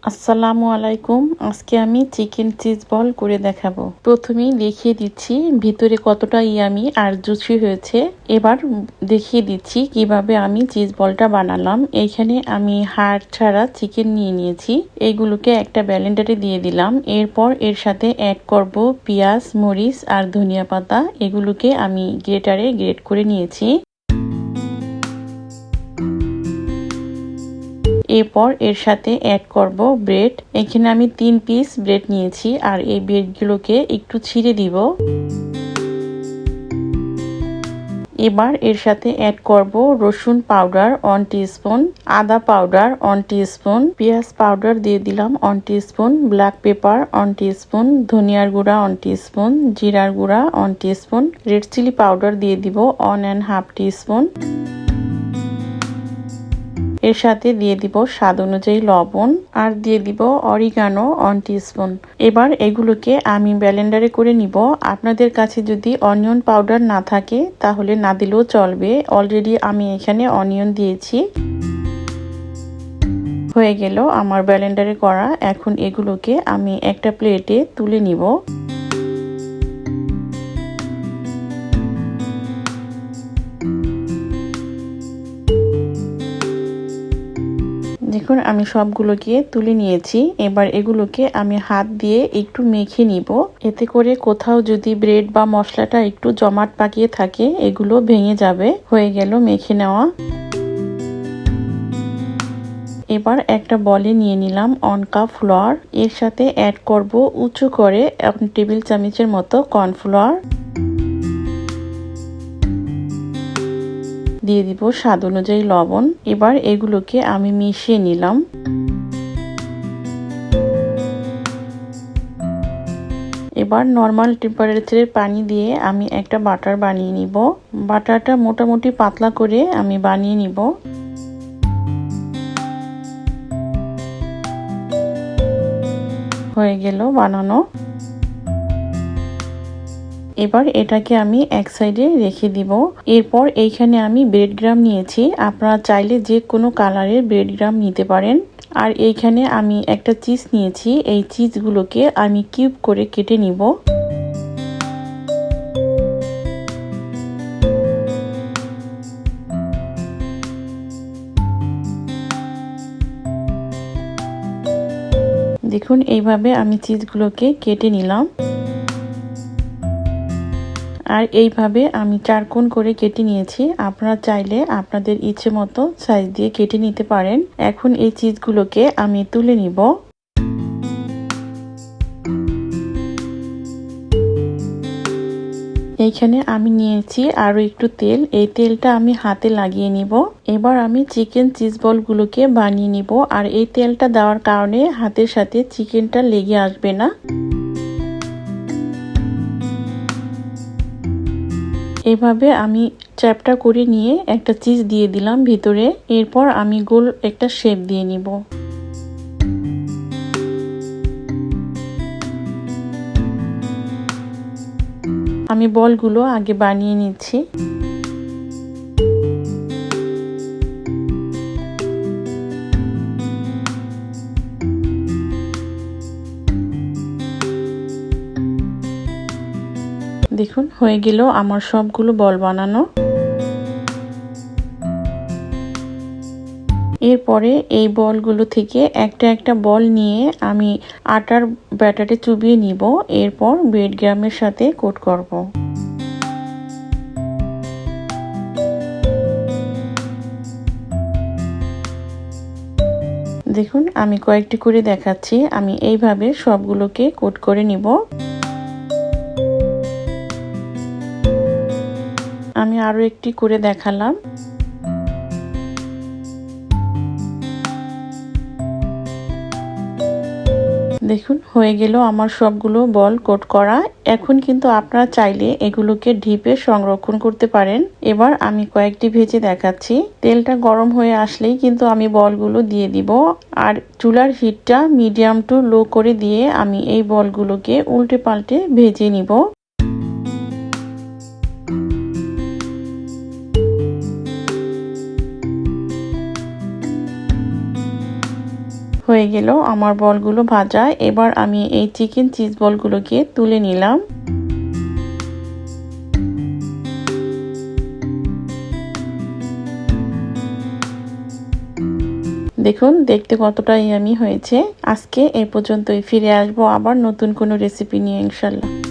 আসসালামু আলাইকুম। আজকে আমি চিকেন চিজ বল করে দেখাবো। প্রথমেই দেখিয়ে দিচ্ছি ভিতরে কতটা ইয়ামি আর জুসি হয়েছে। এবার দেখিয়ে দিচ্ছি কিভাবে আমি চিজ বলটা বানালাম। এইখানে আমি হাড় ছাড়া চিকেন নিয়ে নিয়েছি। এইগুলোকে একটা ব্লেন্ডারে দিয়ে দিলাম। এরপর এর সাথে অ্যাড করব পেঁয়াজ, মরিচ আর ধনিয়া পাতা। এগুলোকে আমি গ্রেটারে গ্রেট করে নিয়েছি। এরপর এর সাথে অ্যাড করব ব্রেড। এখানে আমি 3 পিস ব্রেড নিয়েছি আর এই ব্রেডগুলোকে একটু ছিঁড়ে দিব। এবার এর সাথে অ্যাড করব রসুন পাউডার 1 টিস্পুন, আদা পাউডার 1 টিস্পুন, পেঁয়াজ পাউডার দিয়ে দিলাম 1 টিস্পুন, ব্ল্যাক পেপার 1 টিস্পুন, ধনিয়ার গুঁড়া 1 টিস্পুন, জিরার গুঁড়া 1 টিস্পুন, রেড চিলি পাউডার দিয়ে দিব 1.5 টিস্পুন। এর সাথে দিয়ে দিব স্বাদ অনুযায়ী লবণ আর দিয়ে দিব অরিগানো 1 টিস্পুন। এবার এগুলোকে আমি ব্লেন্ডারে করে নিব। আপনাদের কাছে যদি অনিয়ন পাউডার না থাকে তাহলে না দিলেও চলবে। অলরেডি আমি এখানে অনিয়ন দিয়েছি। হয়ে গেল আমার ব্লেন্ডারে করা। এখন এগুলোকে আমি একটা প্লেটে তুলে নিব। দেখুন আমি সবগুলোকে তুলে নিয়েছি। এবার এগুলোকে আমি হাত দিয়ে একটু মেখে নিব। এতে করে কোথাও যদি ব্রেড বা মশলাটা একটু জমাট পাকিয়ে থাকে এগুলো ভেঙে যাবে। হয়ে গেল মেখে নেওয়া। এবার একটা বলে নিয়ে নিলাম 1 কাপ ফ্লাওয়ার। এর সাথে অ্যাড করব উঁচু করে 1 টেবিল চামচের মতো কর্নফ্লাওয়ার। দিয়ে দিব স্বাদ অনুযায়ী লবণ। এবার এগুলোকে আমি মিশিয়ে নিলাম। এবার নর্মাল টেম্পারেচারের পানি দিয়ে আমি একটা বাটার বানিয়ে নিব। বাটারটা মোটামুটি পাতলা করে আমি বানিয়ে নিব। হয়ে গেল বানানো। এবার এটাকে আমি এক সাইডে রেখে দিব। এরপর এইখানে আমি ব্রেড গ্রাম নিয়েছি। আপনারা চাইলে যে কোনো কালারের ব্রেড গ্রাম নিতে পারেন। আর এইখানে আমি একটা চিজ নিয়েছি। এই চিজগুলোকে আমি কিউব করে কেটে নিব। দেখুন এইভাবে আমি চিজগুলোকে কেটে নিলাম। আর এইভাবে আমি 4 কোণ করে কেটে নিয়েছি। আপনারা চাইলে আপনাদের ইচ্ছে মতো সাইজ দিয়ে কেটে নিতে পারেন। এখন এই চিজগুলোকে আমি তুলে নিব। এইখানে আমি নিয়েছি আরো একটু তেল। এই তেলটা আমি হাতে লাগিয়ে নিব। এবার আমি চিকেন চিজ বলগুলোকে বানিয়ে নিব। আর এই তেলটা দেওয়ার কারণে হাতের সাথে চিকেনটা লেগে আসবে না। এভাবে আমি চ্যাপটা করে নিয়ে একটা চিজ দিয়ে দিলাম ভিতরে। এরপর আমি গোল একটা শেপ দিয়ে নিব। আমি বলগুলো আগে বানিয়ে নিচ্ছি। দেখুন হয়ে গেল আমার সবগুলো বল বানানো। এরপরে এই বলগুলো থেকে একটা একটা বল নিয়ে আমি আটার ব্যাটারে চুবিয়ে নিব। এরপর ব্রেড গ্রামের সাথে কোট করব। দেখুন আমি কয়েকটি করে দেখাচ্ছি। আমি এইভাবে সবগুলোকে কোট করে নিব। আমি আরো একটি করে দেখালাম। দেখুন হয়ে গেল আমার সবগুলো বল কোট করা। এখন কিন্তু আপনারা চাইলে এগুলোকে ডিপে সংরক্ষণ করতে পারেন। এবার আমি কয়েকটি ভেজে দেখাচ্ছি। তেলটা গরম হয়ে আসলেই কিন্তু আমি বলগুলো দিয়ে দিব। আর চুলার হিটটা মিডিয়াম টু লো করে দিয়ে আমি এই বলগুলোকে উল্টে পাল্টে ভেজে নিব। হয়ে গেল আমার বলগুলো ভাজা। এবার আমি এই চিকেন চিজ বলগুলোকে তুলে নিলাম। দেখুন দেখতে কতটা ইয়ামি হয়েছে। আজকে এই পর্যন্তই, ফিরে আসবো আবার নতুন কোনো রেসিপি নিয়ে ইনশাল্লাহ।